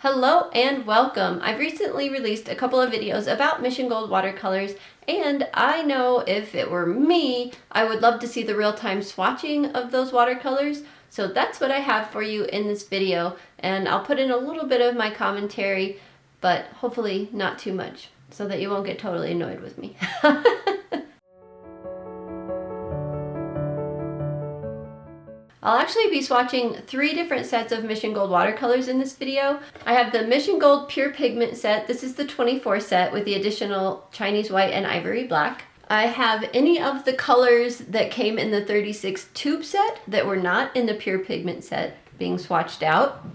Hello and welcome. I've recently released a couple of videos about Mission Gold watercolors, and I know if it were me, I would love to see the real-time swatching of those watercolors. So that's what I have for you in this video, and I'll put in a little bit of my commentary, but hopefully not too much, so that you won't get totally annoyed with me. I'll actually be swatching 3 different sets of Mission Gold watercolors in this video. I have the Mission Gold Pure Pigment set. This is the 24 set with the additional Chinese white and ivory black. I have any of the colors that came in the 36 tube set that were not in the Pure Pigment set being swatched out.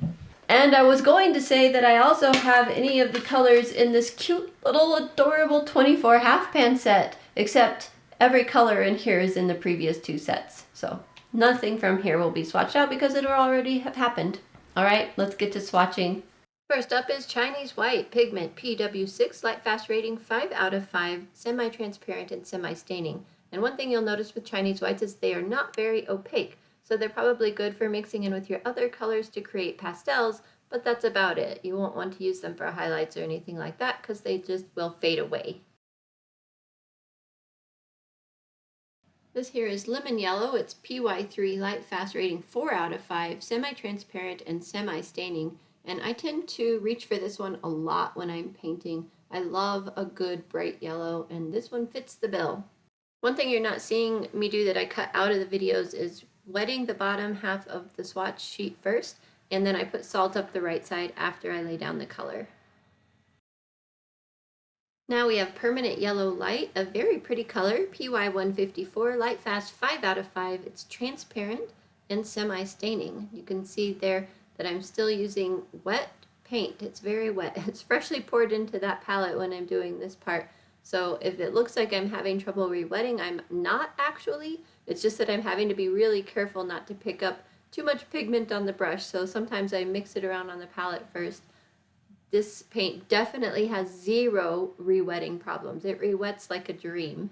And I was going to say that I also have any of the colors in this cute little adorable 24 half pan set, except every color in here is in the previous 2 sets. So nothing from here will be swatched out because it'll already have happened. All right, let's get to swatching. First up is Chinese White Pigment PW6, light fast rating 5 out of 5, semi-transparent and semi-staining. And one thing you'll notice with Chinese whites is they are not very opaque, so they're probably good for mixing in with your other colors to create pastels, but that's about it. You won't want to use them for highlights or anything like that because they just will fade away. This here is Lemon Yellow. It's PY3 light fast rating 4 out of 5, semi-transparent and semi-staining. And I tend to reach for this one a lot when I'm painting. I love a good bright yellow, and this one fits the bill. One thing you're not seeing me do that I cut out of the videos is wetting the bottom half of the swatch sheet first, and then I put salt up the right side after I lay down the color. Now we have Permanent Yellow Light, a very pretty color, PY154, light fast 5 out of 5. It's transparent and semi-staining. You can see there that I'm still using wet paint. It's very wet. It's freshly poured into that palette when I'm doing this part. So if it looks like I'm having trouble re-wetting, I'm not actually. It's just that I'm having to be really careful not to pick up too much pigment on the brush. So sometimes I mix it around on the palette first. This paint definitely has 0 re-wetting problems. It re-wets like a dream.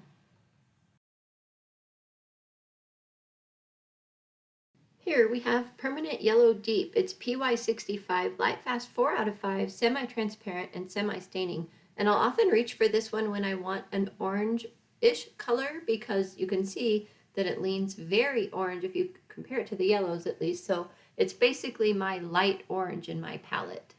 Here we have Permanent Yellow Deep. It's PY65, light fast 4 out of 5, semi-transparent and semi-staining. And I'll often reach for this one when I want an orange-ish color because you can see that it leans very orange if you compare it to the yellows at least. So it's basically my light orange in my palette.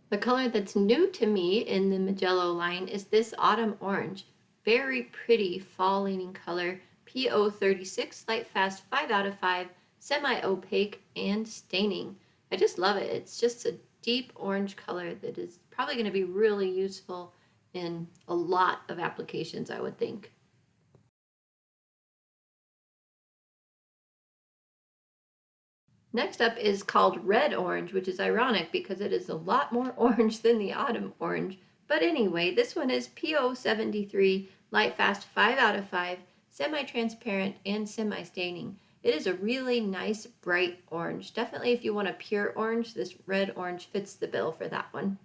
The color that's new to me in the Mijello line is this Autumn Orange. Very pretty fall-leaning color, PO36, light fast 5 out of 5, semi-opaque and staining. I just love it. It's just a deep orange color that is probably going to be really useful in a lot of applications, I would think. Next up is called Red Orange, which is ironic because it is a lot more orange than the Autumn Orange. But anyway, this one is PO73, light fast 5 out of 5, semi-transparent and semi-staining. It is a really nice bright orange. Definitely if you want a pure orange, this red orange fits the bill for that one.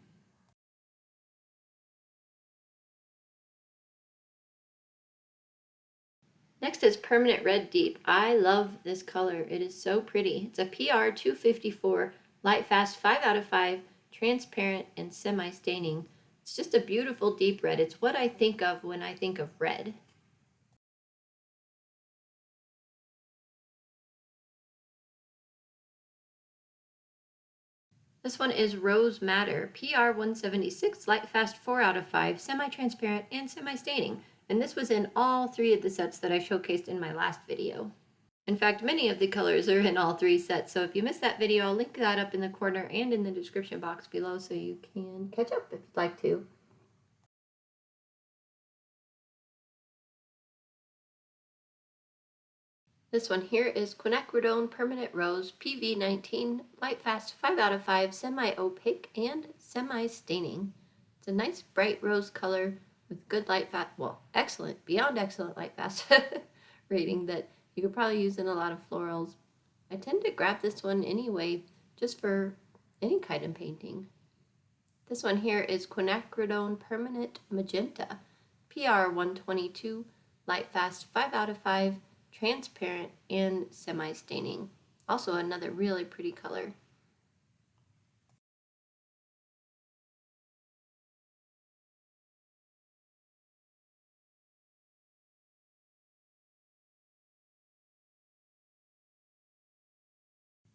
Next is Permanent Red Deep. I love this color. It is so pretty. It's a PR 254, light fast 5 out of 5, transparent and semi-staining. It's just a beautiful deep red. It's what I think of when I think of red. This one is Rose Madder, PR 176, light fast 4 out of 5, semi-transparent and semi-staining. And this was in all 3 of the sets that I showcased in my last video. In fact, many of the colors are in all 3 sets, so if you missed that video, I'll link that up in the corner and in the description box below so you can catch up if you'd like to. This one here is Quinacridone Permanent Rose PV19, light fast 5 out of 5, semi-opaque and semi-staining. It's a nice bright rose color with good light fast, well, excellent, beyond excellent light fast rating that you could probably use in a lot of florals. I tend to grab this one anyway, just for any kind of painting. This one here is Quinacridone Permanent Magenta, PR122, Light Fast 5 out of 5, transparent and semi-staining. Also another really pretty color.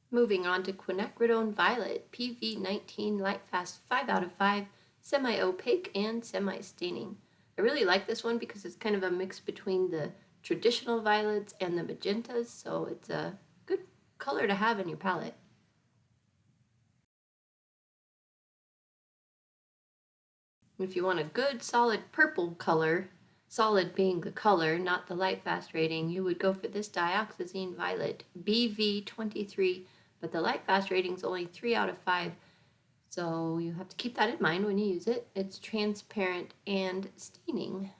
Moving on to Quinacridone Violet, PV19, Light Fast 5 out of 5, semi-opaque and semi-staining. I really like this one because it's kind of a mix between the traditional violets and the magentas, so it's a good color to have in your palette. If you want a good solid purple color, solid being the color, not the light fast rating, you would go for this Dioxazine Violet, BV23, but the light fast rating is only 3 out of 5, so you have to keep that in mind when you use it. It's transparent and staining.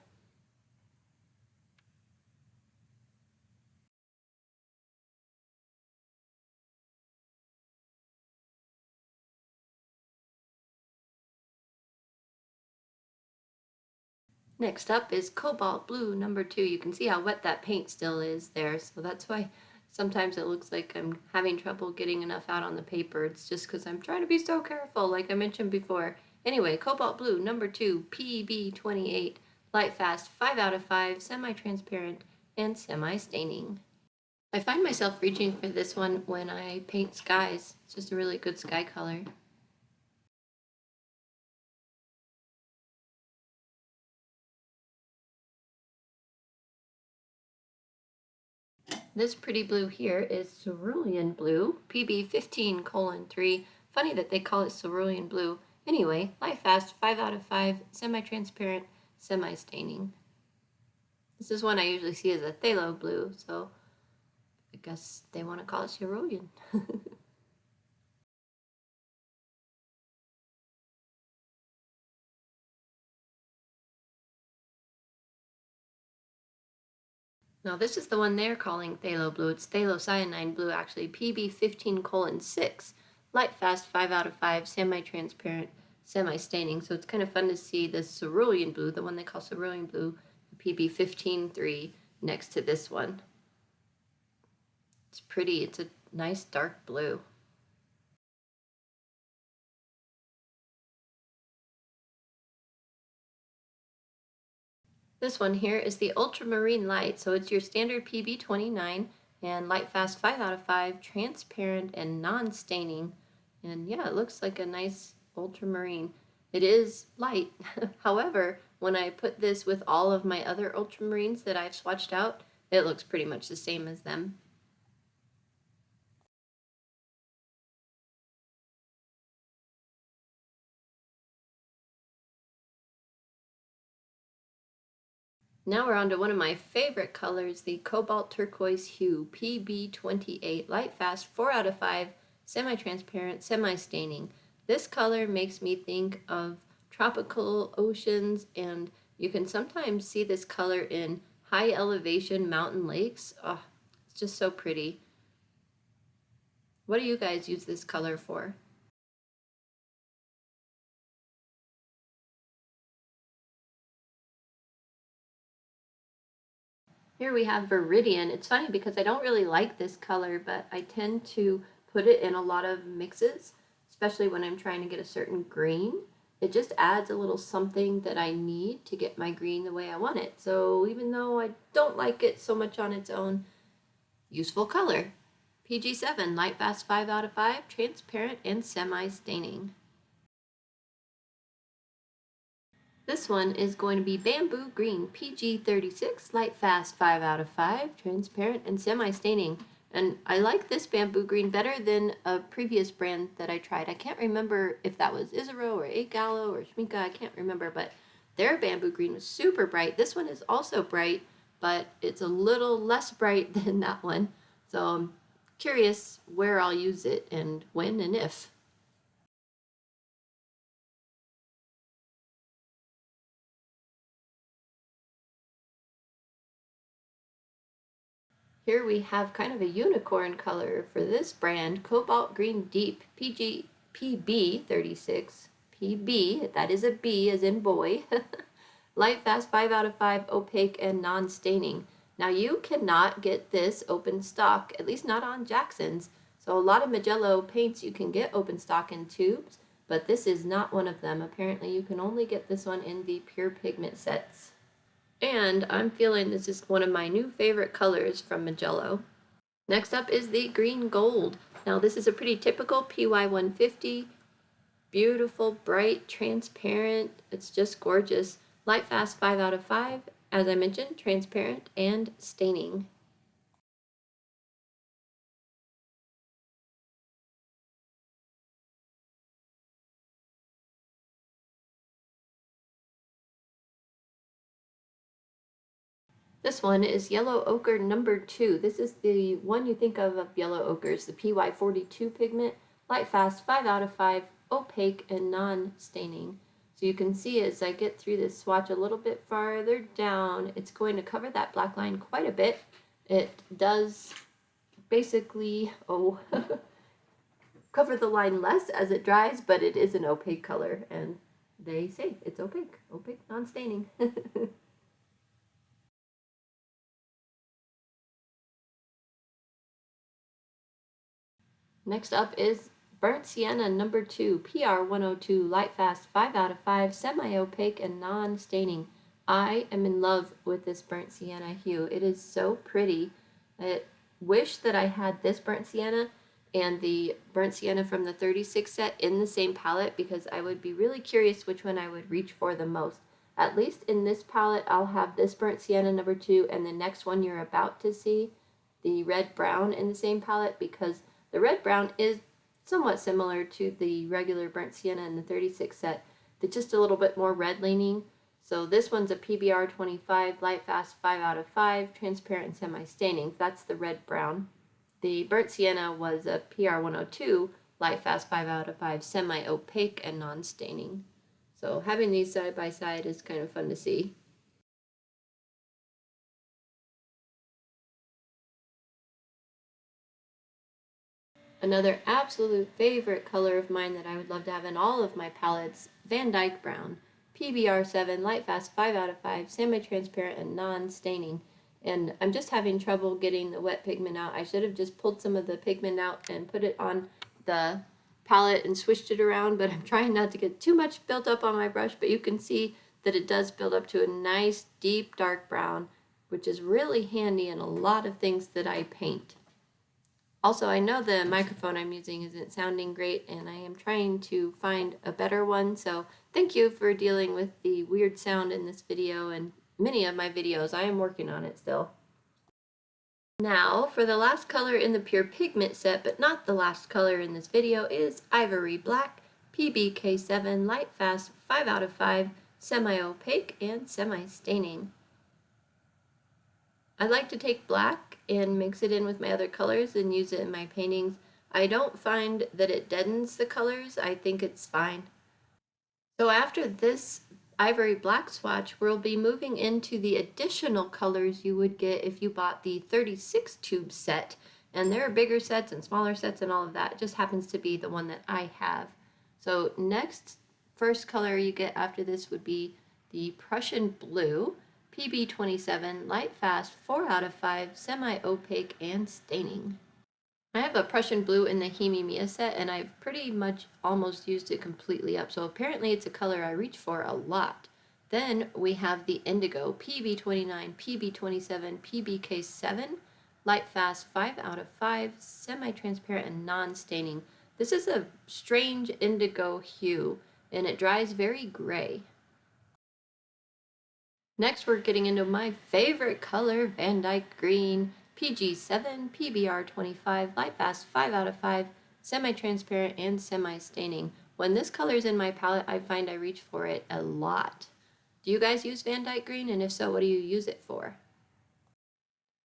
Next up is Cobalt Blue number 2. You can see how wet that paint still is there, so that's why sometimes it looks like I'm having trouble getting enough out on the paper. It's just because I'm trying to be so careful, like I mentioned before. Anyway, Cobalt Blue number 2, PB28, Light Fast 5 out of 5, semi-transparent and semi-staining. I find myself reaching for this one when I paint skies. It's just a really good sky color. This pretty blue here is Cerulean Blue, PB15:3. Funny that they call it Cerulean Blue. Anyway, Light Fast 5 out of 5, semi-transparent, semi-staining. This is one I usually see as a phthalo blue, so I guess they want to call it cerulean. Now this is the one they're calling phthalo blue. It's phthalocyanine blue actually, PB15:6. Light Fast 5 out of 5, semi-transparent, semi-staining. So it's kind of fun to see the cerulean blue, the one they call cerulean blue, PB15:3, next to this one. It's pretty. It's a nice dark blue. This one here is the Ultramarine Light, so it's your standard PB29 and Light Fast 5 out of 5, transparent and non-staining. And yeah, it looks like a nice ultramarine. It is light. However, when I put this with all of my other ultramarines that I've swatched out, it looks pretty much the same as them. Now we're on to one of my favorite colors, the Cobalt Turquoise Hue, PB28, Light Fast 4 out of 5, semi-transparent, semi-staining. This color makes me think of tropical oceans, and you can sometimes see this color in high elevation mountain lakes. Oh, it's just so pretty. What do you guys use this color for? Here we have Viridian. It's funny because I don't really like this color, but I tend to put it in a lot of mixes, especially when I'm trying to get a certain green. It just adds a little something that I need to get my green the way I want it. So even though I don't like it so much on its own, useful color. PG7, Light Fast 5 out of 5, transparent and semi-staining. This one is going to be Bamboo Green, PG36, Light Fast 5 out of 5, transparent and semi-staining. And I like this Bamboo Green better than a previous brand that I tried. I can't remember if that was Isaro or Gallo or Schminka, I can't remember, but their Bamboo Green was super bright. This one is also bright, but it's a little less bright than that one. So I'm curious where I'll use it and when and if. Here we have kind of a unicorn color for this brand, Cobalt Green Deep, PB36, PB, that is a B as in boy, Light Fast 5 out of 5, opaque and non-staining. Now you cannot get this open stock, at least not on Jackson's. So a lot of Mijello paints you can get open stock in tubes, but this is not one of them. Apparently you can only get this one in the Pure Pigment sets. And I'm feeling this is one of my new favorite colors from Mijello. Next up is the green gold. Now this is a pretty typical PY150. Beautiful, bright, transparent. It's just gorgeous. Light Fast 5 out of 5. As I mentioned, transparent and staining. This one is Yellow Ochre number 2. This is the one you think of yellow ochres, the PY42 pigment. Light Fast 5 out of 5, opaque and non-staining. So you can see as I get through this swatch a little bit farther down, it's going to cover that black line quite a bit. It does basically, cover the line less as it dries, but it is an opaque color, and they say it's opaque, non-staining. Next up is Burnt Sienna number 2, PR102, Light Fast 5 out of 5, semi-opaque and non-staining. I am in love with this Burnt Sienna hue. It is so pretty. I wish that I had this Burnt Sienna and the Burnt Sienna from the 36 set in the same palette, because I would be really curious which one I would reach for the most. At least in this palette, I'll have this Burnt Sienna number 2 and the next one you're about to see, the Red Brown, in the same palette, because the Red Brown is somewhat similar to the regular Burnt Sienna in the 36 set. It's just a little bit more red leaning. So this one's a PBR 25, Light Fast 5 out of 5, transparent and semi-staining. That's the Red Brown. The Burnt Sienna was a PR 102, Light Fast 5 out of 5, semi-opaque and non-staining. So having these side by side is kind of fun to see. Another absolute favorite color of mine that I would love to have in all of my palettes, Van Dyke Brown. PBR 7, Light Fast 5 out of 5, semi-transparent and non-staining. And I'm just having trouble getting the wet pigment out. I should have just pulled some of the pigment out and put it on the palette and swished it around, but I'm trying not to get too much built up on my brush, but you can see that it does build up to a nice deep dark brown, which is really handy in a lot of things that I paint. Also, I know the microphone I'm using isn't sounding great, and I am trying to find a better one, so thank you for dealing with the weird sound in this video and many of my videos. I am working on it still. Now, for the last color in the Pure Pigment set, but not the last color in this video, is Ivory Black, PBK7, Light Fast 5 out of 5, semi-opaque and semi-staining. I like to take black and mix it in with my other colors and use it in my paintings. I don't find that it deadens the colors. I think it's fine. So after this Ivory Black swatch, we'll be moving into the additional colors you would get if you bought the 36 tube set. And there are bigger sets and smaller sets and all of that. It just happens to be the one that I have. So first color you get after this would be the Prussian Blue. PB27, Light Fast 4 out of 5, semi-opaque and staining. I have a Prussian Blue in the Himi Mia set, and I've pretty much almost used it completely up, so apparently it's a color I reach for a lot. Then we have the Indigo, PB29, PB27, PBK7, Light Fast 5 out of 5, semi-transparent and non-staining. This is a strange indigo hue, and it dries very gray. Next, we're getting into my favorite color, Van Dyke Green, PG7, PBR25, Light Fast 5 out of 5, semi-transparent and semi-staining. When this color is in my palette, I find I reach for it a lot. Do you guys use Van Dyke Green? And if so, what do you use it for?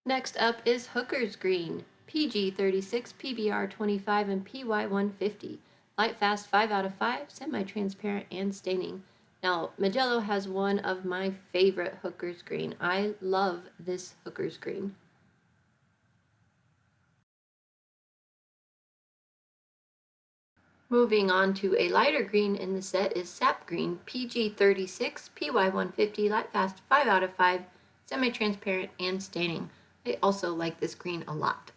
Next up is Hooker's Green, PG36, PBR25, and PY150. Light Fast 5 out of 5, semi-transparent and staining. Now, Mijello has one of my favorite Hooker's Green. I love this Hooker's Green. Moving on to a lighter green in the set is Sap Green, PG36, PY150, light fast, 5 out of 5, semi-transparent and staining. I also like this green a lot.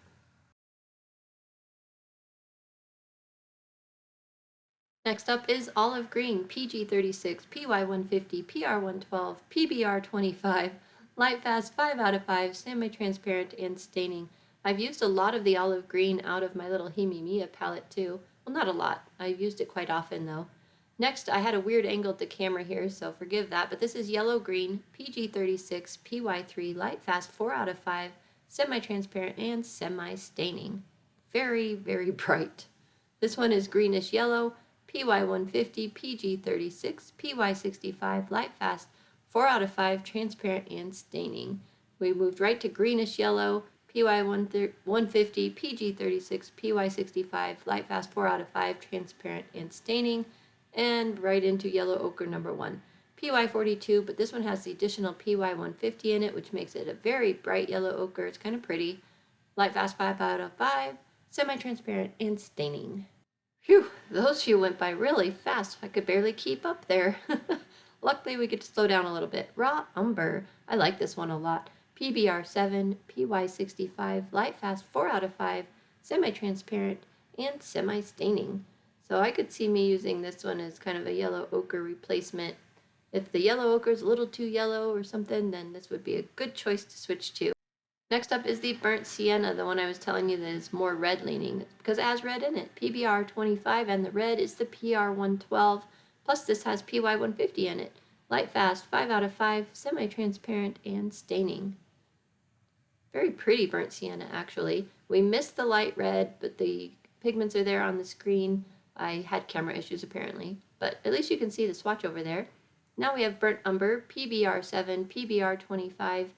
Next up is Olive Green, PG36, PY150, PR112, PBR25, light fast, 5 out of 5, semi-transparent and staining. I've used a lot of the olive green out of my little Himimiya palette too. Well, not a lot. I've used it quite often though. Next, I had a weird angle at the camera here, so forgive that, but this is Yellow Green, PG36, PY3, light fast, 4 out of 5, semi-transparent and semi-staining. Very, very bright. This one is Greenish Yellow, PY150, PG36, PY65, light fast, 4 out of 5, transparent and staining. We moved right to Greenish Yellow, PY150, PG36, PY65, light fast, 4 out of 5, transparent and staining, and right into Yellow Ochre number 1. PY42, but this one has the additional PY150 in it, which makes it a very bright yellow ochre. It's kind of pretty. Light fast, 5 out of 5, semi-transparent and staining. Phew, those few went by really fast. I could barely keep up there. Luckily, we get to slow down a little bit. Raw Umber. I like this one a lot. PBR7, PY65, light fast, 4 out of 5, semi-transparent, and semi-staining. So I could see me using this one as kind of a yellow ochre replacement. If the yellow ochre is a little too yellow or something, then this would be a good choice to switch to. Next up is the Burnt Sienna, the one I was telling you that is more red leaning, because it has red in it. PBR25, and the red is the PR112, plus this has PY150 in it. Light fast, 5 out of 5, semi-transparent, and staining. Very pretty Burnt Sienna, actually. We missed the light red, but the pigments are there on the screen. I had camera issues, apparently, but at least you can see the swatch over there. Now we have Burnt Umber, PBR7, PBR25,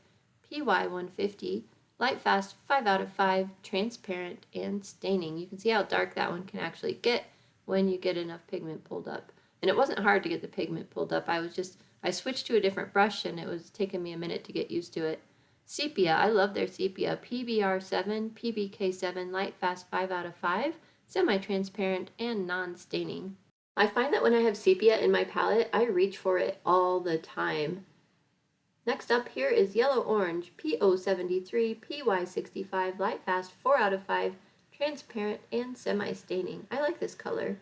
PY150, light fast, 5 out of 5, transparent, and staining. You can see how dark that one can actually get when you get enough pigment pulled up. And it wasn't hard to get the pigment pulled up. I switched to a different brush and it was taking me a minute to get used to it. Sepia, I love their sepia. PBR7, PBK7, light fast, 5 out of 5, semi-transparent, and non-staining. I find that when I have sepia in my palette, I reach for it all the time. Next up here is Yellow Orange, PO73, PY65, light fast, 4 out of 5, transparent, and semi-staining. I like this color.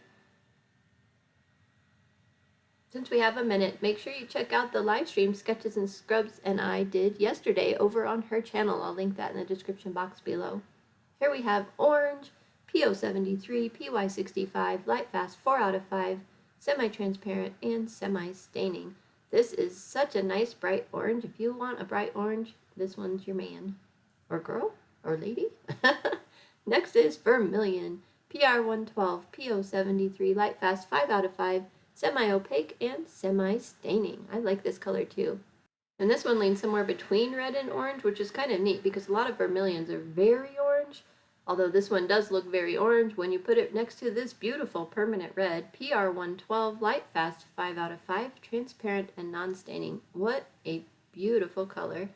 Since we have a minute, make sure you check out the live stream Sketches and Scrubs and I did yesterday over on her channel. I'll link that in the description box below. Here we have Orange, PO73, PY65, light fast, 4 out of 5, semi-transparent, and semi-staining. This is such a nice bright orange. If you want a bright orange, this one's your man. Or girl? Or lady? Next is Vermilion, PR112, PO73, light fast, 5 out of 5, semi-opaque, and semi-staining. I like this color too. And this one leans somewhere between red and orange, which is kind of neat because a lot of vermilions are very orange, although this one does look very orange when you put it next to this beautiful permanent red, PR112, light fast, 5 out of 5, transparent and non-staining. What a beautiful color.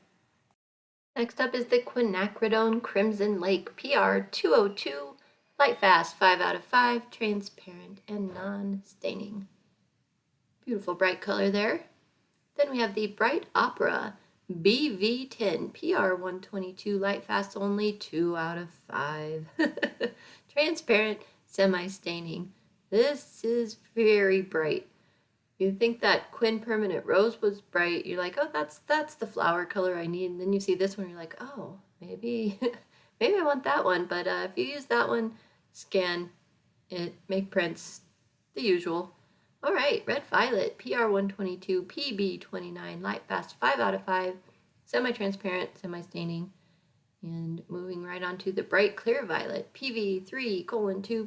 Next up is the Quinacridone Crimson Lake, PR202, light fast, 5 out of 5, transparent and non-staining. Beautiful bright color there. Then we have the Bright Opera BV10 PR122, light fast, only 2 out of 5. Transparent, semi-staining. This is very bright. You think that Quin Permanent Rose was bright. You're like, oh, that's the flower color I need. And then you see this one, you're like, oh, maybe I want that one. But if you use that one, scan it, make prints, the usual. All right, Red Violet, PR122, PB29, light fast, 5 out of 5, semi-transparent, semi-staining. And moving right on to the Bright Clear Violet, PV3:2,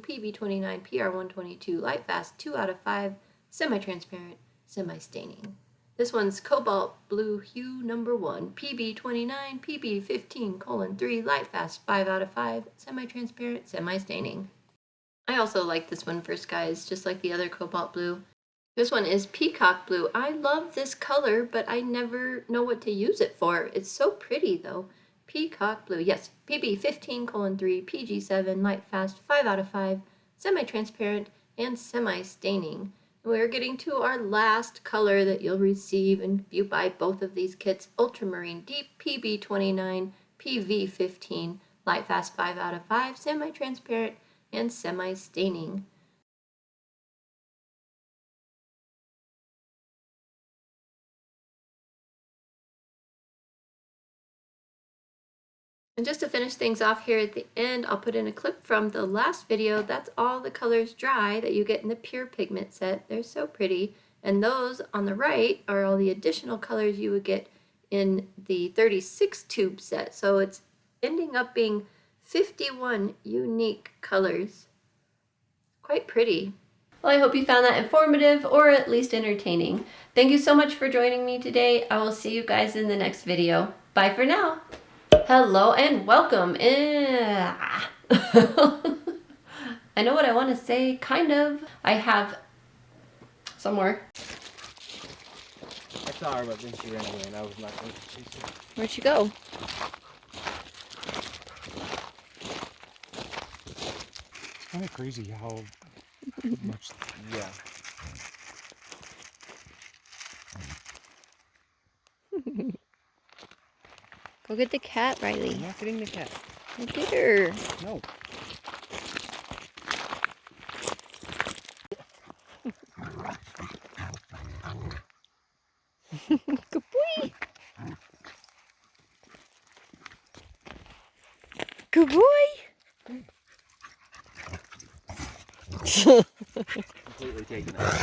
PB29, PR122, light fast, 2 out of 5, semi-transparent, semi-staining. This one's Cobalt Blue Hue number 1, PB29, PB15:3, light fast, 5 out of 5, semi-transparent, semi-staining. I also like this one for skies, just like the other Cobalt Blue. This one is Peacock Blue. I love this color, but I never know what to use it for. It's so pretty, though. Peacock Blue, yes, PB15:3, PG7, light fast, 5 out of 5, semi-transparent, and semi-staining. We're getting to our last color that you'll receive if you buy both of these kits, Ultramarine Deep PB29, PV15, Light Fast 5 out of 5, semi-transparent, and semi-staining. And just to finish things off here at the end, I'll put in a clip from the last video. That's all the colors dry that you get in the Pure Pigment set. They're so pretty. And those on the right are all the additional colors you would get in the 36 tube set. So it's ending up being 51 unique colors. Quite pretty. Well, I hope you found that informative or at least entertaining. Thank you so much for joining me today. I will see you guys in the next video. Bye for now. Hello and welcome. I know what I want to say, kind of. I have somewhere. I saw her, but then she ran away, and I was not going to chase her. Where'd she go? It's kind of crazy how much. Yeah. Go get the cat, Riley. I'm not getting the cat. Go get her. No. Good boy. Good boy. Completely taken out.